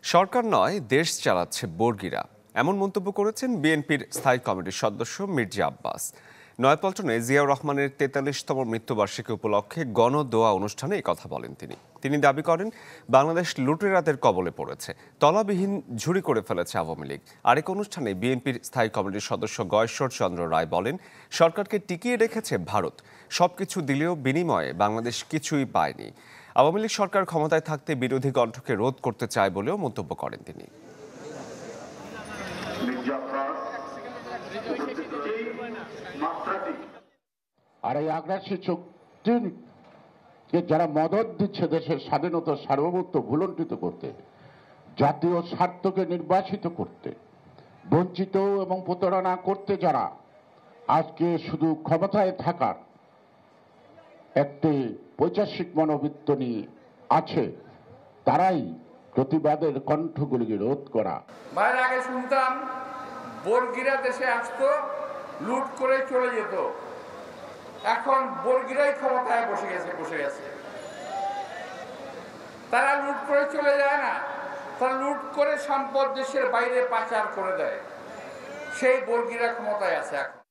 সরকার নয়, দেশ চালাচ্ছে বর্গিরা, এমন মন্তব্য করেছেন বিএনপির স্থায়ী কমিটির সদস্য মির্জা আব্বাস। নয়াপল্টনে জিয়াউর রহমানের ৪৩তম মৃত্যুবার্ষিকী উপলক্ষে গণদোয়া অনুষ্ঠানে এই কথা বলেন তিনি দাবি করেন, বাংলাদেশ লুটেরাদের কবলে পড়েছে, তলাবিহীন ঝুড়ি করে ফেলেছে আওয়ামী লীগ। আরেক অনুষ্ঠানে বিএনপির স্থায়ী কমিটির সদস্য গয়েশ্বর চন্দ্র রায় বলেন, সরকারকে টিকিয়ে রেখেছে ভারত, সবকিছু দিলেও বিনিময়ে বাংলাদেশ কিছুই পায়নি। আওয়ামী লীগ সরকার ক্ষমতায় থাকতে বিরোধী কণ্ঠকে রোধ করতে চায় বলেও মন্তব্য করেন তিনি। আর এই আগ্রাসী শক্তিকে যারা মদত দিচ্ছে দেশের স্বাধীনতা সার্বভৌমত্ব ভুলণ্ঠিত করতে, জাতীয় স্বার্থকে নির্বাসিত করতে, বঞ্চিত এবং প্রতারণা করতে, যারা আজকে শুধু ক্ষমতায় থাকার একটি পৈশাসিক মনোবৃত্ত নিয়ে আছে, তারাই প্রতিবাদের কণ্ঠগুলিকে রোধ করা। ভাইয়ের আগে শুনতাম বর্গিরা দেশে আসতো, লুট করে চলে যেত। এখন বর্গিরাই ক্ষমতায় বসে গেছে। তারা লুট করে চলে যায় না, তারা লুট করে সম্পদ দেশের বাইরে পাচার করে দেয়। সেই বর্গিরা ক্ষমতায় আছে এখন।